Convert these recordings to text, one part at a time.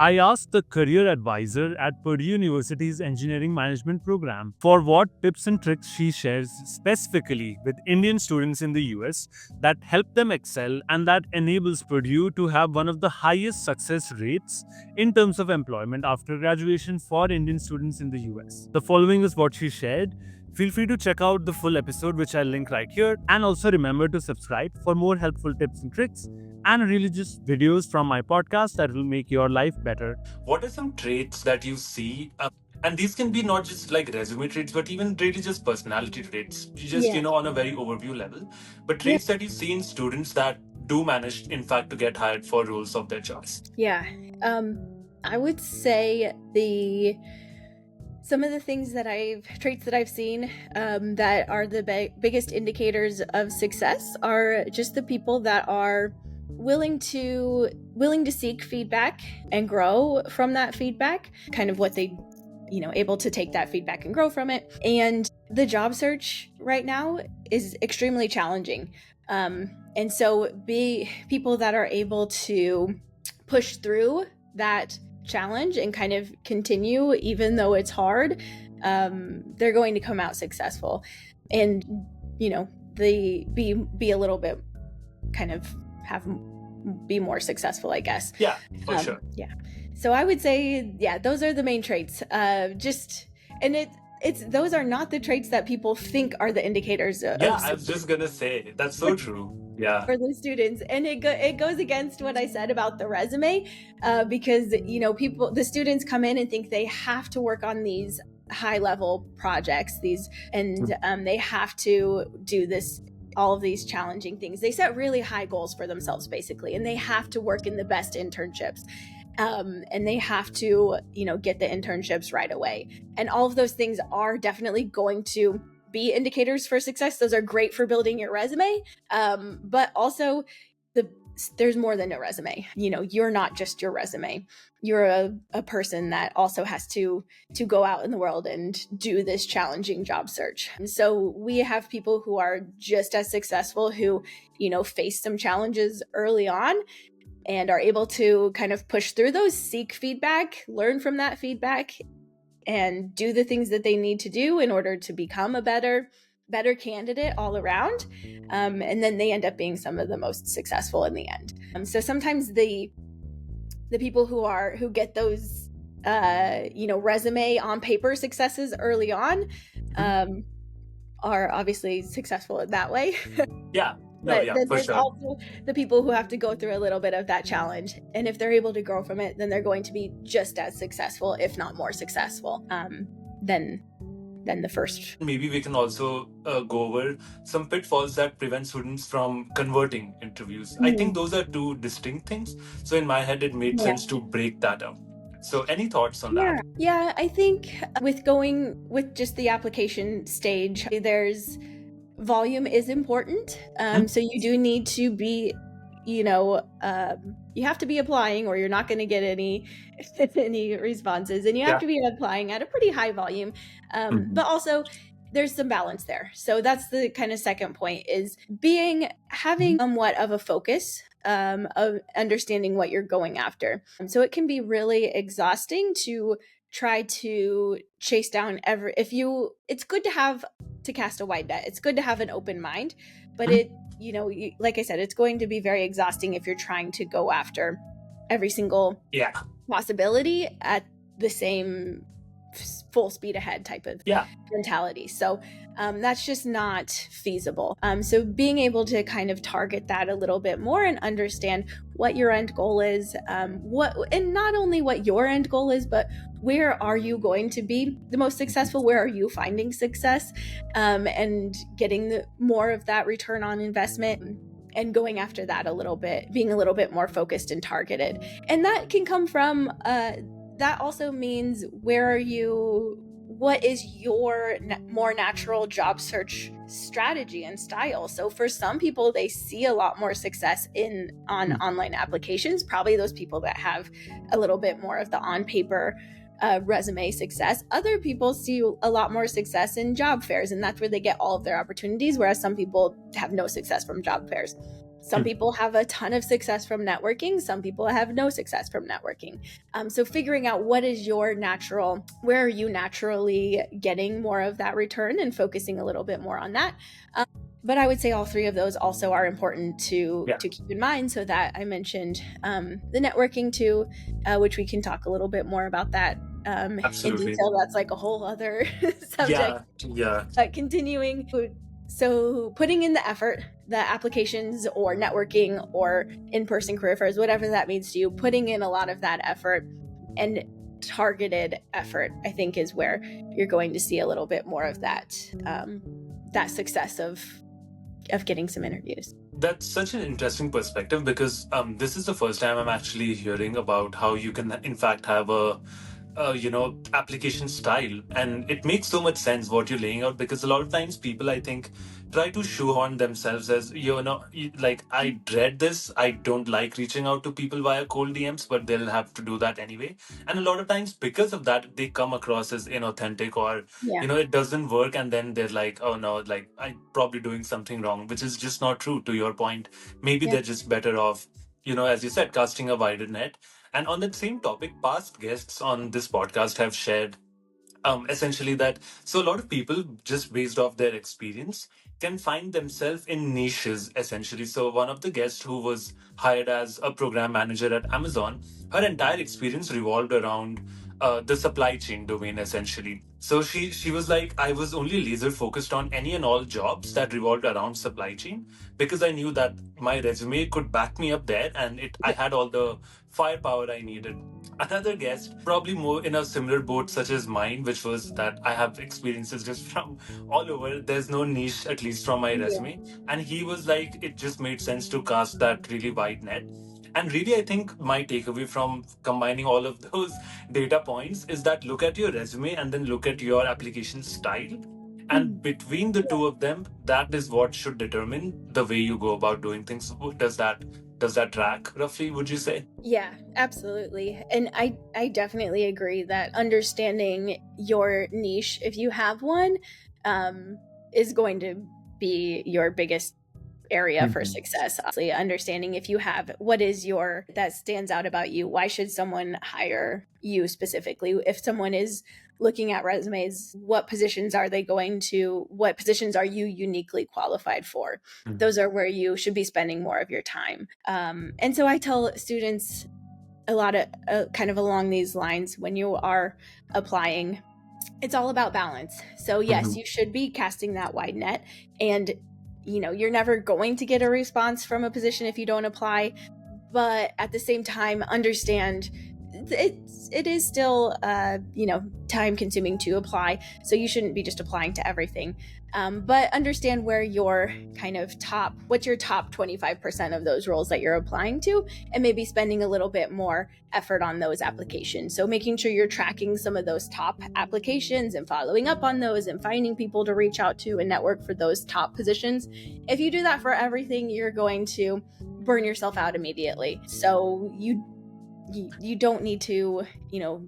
I asked the career advisor at Purdue University's engineering management program for what tips and tricks she shares specifically with Indian students in the US that help them excel and that enables Purdue to have one of the highest success rates in terms of employment after graduation for Indian students in the US. The following is what she shared. Feel free to check out the full episode, which I'll link right here, and also remember to subscribe for more helpful tips and tricks and really just videos from my podcast that will make your life better. What are some traits that you see? And these can be not just like resume traits, but even really just personality traits, just, Yeah. on a very overview level. But Yeah. traits that you see in students that do manage, in fact, to get hired for roles of their choice. Yeah. I would say some of the traits that I've seen that are the biggest indicators of success are just the people that are willing to seek feedback and grow from that feedback, kind of what they able to take that feedback and grow from it. And the job search right now is extremely challenging. And so people that are able to push through that challenge and kind of continue even though it's hard, they're going to come out successful and they be a little bit kind of be more successful, I guess. Yeah, for sure. Yeah. So I would say, yeah, those are the main traits. Those are not the traits that people think are the indicators of I was just gonna say that's so true. Yeah. For the students, and it goes against what I said about the resume, because the students come in and think they have to work on these high level projects, they have to do all of these challenging things. They set really high goals for themselves, basically, and they have to work in the best internships. And they have to, get the internships right away. And all of those things are definitely going to be indicators for success. Those are great for building your resume. But also there's more than a resume. You're not just your resume. You're a person that also has to go out in the world and do this challenging job search. And so we have people who are just as successful who, face some challenges early on and are able to kind of push through those, seek feedback, learn from that feedback, and do the things that they need to do in order to become a better candidate all around. And then they end up being some of the most successful in the end. So sometimes the people who get those resume on paper successes early on are obviously successful in that way. Yeah. But then for there's sure. also the people who have to go through a little bit of that challenge. And if they're able to grow from it, then they're going to be just as successful, if not more successful, than the first. Maybe we can also go over some pitfalls that prevent students from converting interviews. I think those are two distinct things. So in my head, it made sense to break that up. So any thoughts on that? Yeah, I think with going with just the application stage, there's volume is important. So you do need to be, you have to be applying or you're not going to get any responses, and you have to be applying at a pretty high volume. But also there's some balance there. So that's the kind of second point, is having somewhat of a focus of understanding what you're going after. So it can be really exhausting to try to chase down it's good to cast a wide net. It's good to have an open mind, but like I said, it's going to be very exhausting if you're trying to go after every single possibility at the same full speed ahead type of mentality. So that's just not feasible. So being able to kind of target that a little bit more and understand what your end goal is, and not only what your end goal is, but where are you going to be the most successful? Where are you finding success? And getting more of that return on investment and going after that a little bit, being a little bit more focused and targeted. And that can come from, that also means what is your more natural job search strategy and style? So for some people, they see a lot more success on online applications, probably those people that have a little bit more of the on paper resume success. Other people see a lot more success in job fairs, and that's where they get all of their opportunities, whereas some people have no success from job fairs. Some people have a ton of success from networking. Some people have no success from networking. So figuring out where are you naturally getting more of that return and focusing a little bit more on that. But I would say all three of those also are important to keep in mind. So that I mentioned the networking too, which we can talk a little bit more about that in detail. That's like a whole other subject. Continuing. So putting in the effort, the applications or networking or in-person career fairs, whatever that means to you, putting in a lot of that effort and targeted effort, I think, is where you're going to see a little bit more of that that success of getting some interviews. That's such an interesting perspective, because this is the first time I'm actually hearing about how you can, in fact, have a application style. And it makes so much sense what you're laying out, because a lot of times people, I think, try to shoehorn themselves as, like, I dread this. I don't like reaching out to people via cold DMs, but they'll have to do that anyway. And a lot of times, because of that, they come across as inauthentic, or, it doesn't work. And then they're like, oh no, like, I'm probably doing something wrong, which is just not true, to your point. Maybe they're just better off, as you said, casting a wider net. And on that same topic, past guests on this podcast have shared essentially that, so a lot of people, just based off their experience, can find themselves in niches, essentially. So one of the guests who was hired as a program manager at Amazon, her entire experience revolved around the supply chain domain, essentially. So she was like, I was only laser focused on any and all jobs that revolved around supply chain, because I knew that my resume could back me up there, and I had all the firepower I needed. Another guest, probably more in a similar boat such as mine, which was that I have experiences just from all over. There's no niche, at least from my resume. And he was like, it just made sense to cast that really wide net. And really, I think my takeaway from combining all of those data points is that look at your resume and then look at your application style. And between the two of them, that is what should determine the way you go about doing things. Does that track roughly, would you say? Yeah, absolutely. And I definitely agree that understanding your niche, if you have one, is going to be your biggest area for success. Obviously, understanding if you have what is that stands out about you. Why should someone hire you specifically? If someone is looking at resumes, what positions are you uniquely qualified for? Those are where you should be spending more of your time. And so I tell students a lot of kind of along these lines, when you are applying, it's all about balance. So yes, you should be casting that wide net, and you're never going to get a response from a position if you don't apply. But at the same time, understand it is still time consuming to apply, so you shouldn't be just applying to everything, but understand where your kind of what's your top 25% of those roles that you're applying to, and maybe spending a little bit more effort on those applications. So making sure you're tracking some of those top applications and following up on those and finding people to reach out to and network for those top positions. If you do that for everything, you're going to burn yourself out immediately. So you don't need to,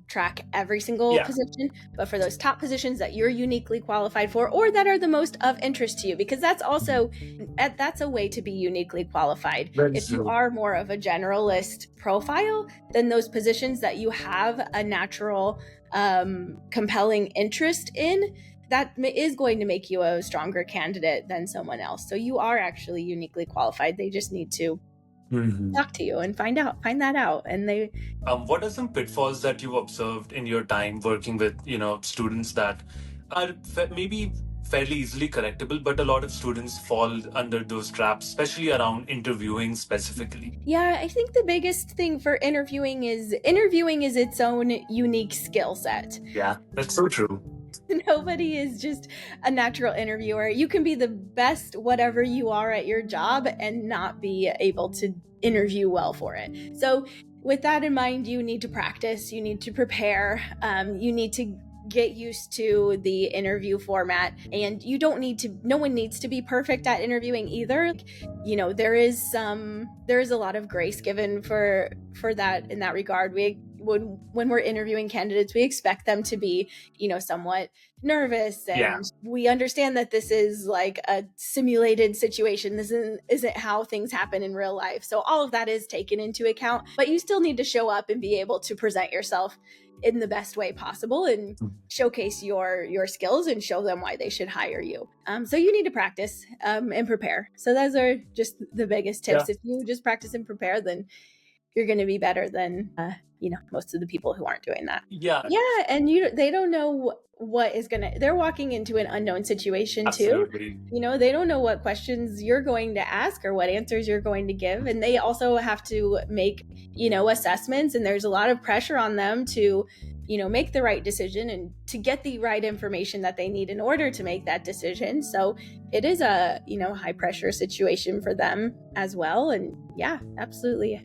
track every single position, but for those top positions that you're uniquely qualified for, or that are the most of interest to you, because that's a way to be uniquely qualified. If you are more of a generalist profile, then those positions that you have a natural, compelling interest in, that is going to make you a stronger candidate than someone else. So you are actually uniquely qualified. They just need to talk to you and find that out. And what are some pitfalls that you've observed in your time working with students that are maybe fairly easily correctable, but a lot of students fall under those traps, especially around interviewing specifically? Yeah, I think the biggest thing for interviewing is its own unique skill set. Yeah, that's so true. Nobody is just a natural interviewer. You can be the best whatever you are at your job and not be able to interview well for it. So with that in mind, you need to practice, you need to prepare, you need to get used to the interview format, and no one needs to be perfect at interviewing either. There is a lot of grace given for that in that regard. when we're interviewing candidates, we expect them to be, somewhat nervous, and we understand that this is like a simulated situation. This isn't how things happen in real life. So all of that is taken into account, but you still need to show up and be able to present yourself in the best way possible and showcase your skills and show them why they should hire you. So you need to practice and prepare. So those are just the biggest tips. If you just practice and prepare, then you're going to be better than most of the people who aren't doing that. And they don't know what is they're walking into an unknown situation too. They don't know what questions you're going to ask or what answers you're going to give, and they also have to make assessments, and there's a lot of pressure on them to make the right decision and to get the right information that they need in order to make that decision. So it is a high pressure situation for them as well. And absolutely,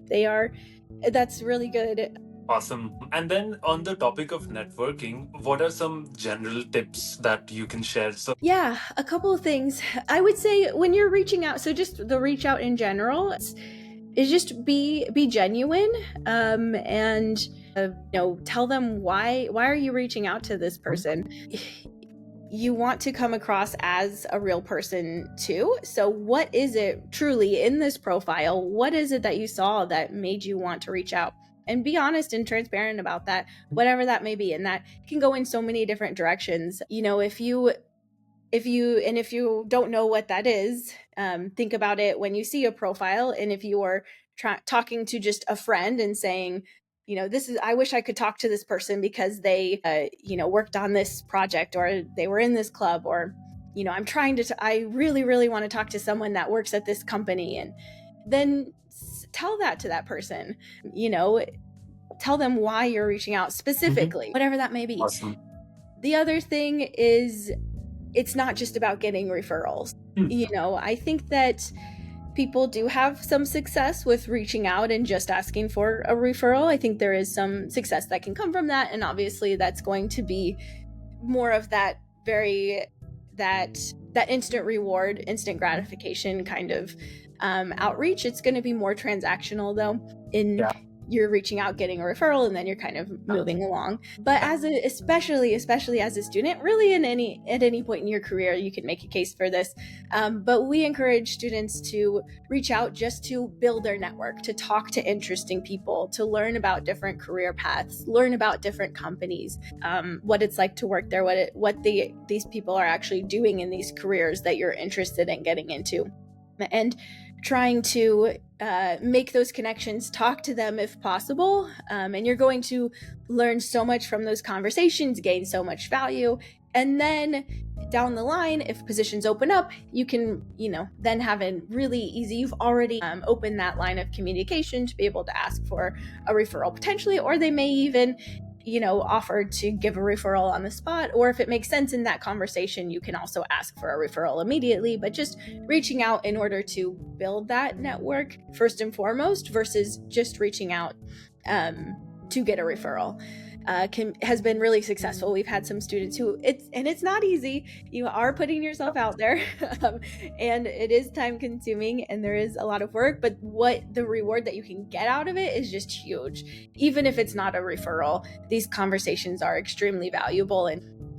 that's really good. Awesome. And then on the topic of networking, what are some general tips that you can share? So a couple of things. I would say when you're reaching out, so just the reach out in general is just be genuine, and tell them why are you reaching out to this person. You want to come across as a real person too. So what is it truly in this profile? What is it that you saw that made you want to reach out? And be honest and transparent about that, whatever that may be. And that can go in so many different directions. If you don't know what that is, think about it when you see a profile. And if you are talking to just a friend and saying, I wish I could talk to this person because they, worked on this project, or they were in this club, or, I really, really want to talk to someone that works at this company. And then tell that to that person, tell them why you're reaching out specifically, whatever that may be. Awesome. The other thing is, it's not just about getting referrals. I think that people do have some success with reaching out and just asking for a referral. I think there is some success that can come from that. And obviously that's going to be more of that instant reward, instant gratification kind of outreach. It's going to be more transactional though. You're reaching out, getting a referral, and then you're kind of moving along. But especially as a student, really at any point in your career, you can make a case for this. But we encourage students to reach out just to build their network, to talk to interesting people, to learn about different career paths, learn about different companies, what it's like to work there, what these people are actually doing in these careers that you're interested in getting into. And trying to make those connections, talk to them if possible. And you're going to learn so much from those conversations, gain so much value. And then down the line, if positions open up, you can, then have it really easy. You've already opened that line of communication to be able to ask for a referral potentially, or they may even offer to give a referral on the spot, or if it makes sense in that conversation, you can also ask for a referral immediately. But just reaching out in order to build that network first and foremost, versus just reaching out to get a referral has been really successful. We've had some students who it's not easy. You are putting yourself out there and it is time consuming and there is a lot of work, but what the reward that you can get out of it is just huge. Even if it's not a referral, these conversations are extremely valuable.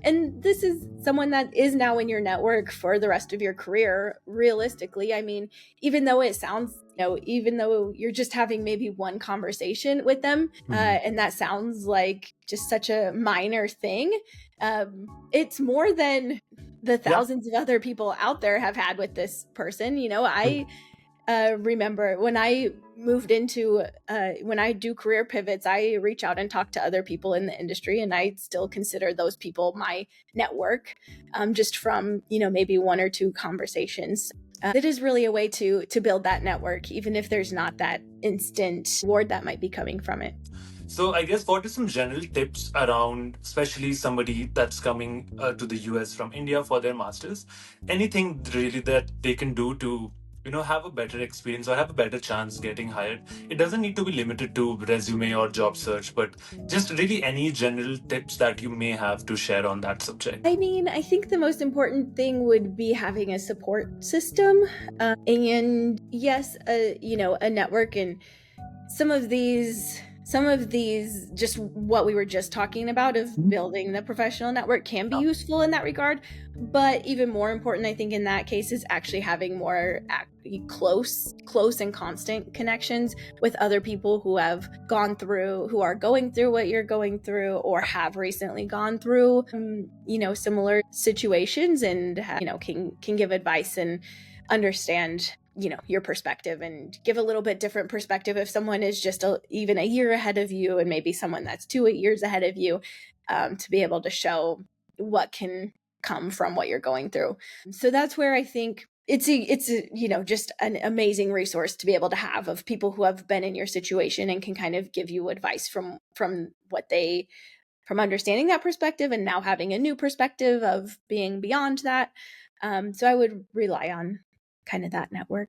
And this is someone that is now in your network for the rest of your career. Realistically, I mean, even though it sounds, even though you're just having maybe one conversation with them, and that sounds like just such a minor thing, it's more than the thousands of other people out there have had with this person. I remember when I moved into, when I do career pivots, I reach out and talk to other people in the industry, and I still consider those people my network, just from, maybe one or two conversations. It is really a way to build that network, even if there's not that instant reward that might be coming from it. So I guess what are some general tips around, especially somebody that's coming to the US from India for their masters? Anything really that they can do to have a better experience or have a better chance getting hired? It doesn't need to be limited to resume or job search, but just really any general tips that you may have to share on that subject. I mean, I think the most important thing would be having a support system, and yes, a network. And some of these some of these, just what we were just talking about of building the professional network, can be useful in that regard. But even more important, I think, in that case is actually having more close and constant connections with other people who have gone through, who are going through what you're going through, or have recently gone through, similar situations, and can give advice and understand your perspective, and give a little bit different perspective if someone is just even a year ahead of you, and maybe someone that's 2 years ahead of you, to be able to show what can come from what you're going through. So that's where I think it's just an amazing resource to be able to have, of people who have been in your situation and can kind of give you advice from understanding that perspective, and now having a new perspective of being beyond that. So I would rely on kind of that network.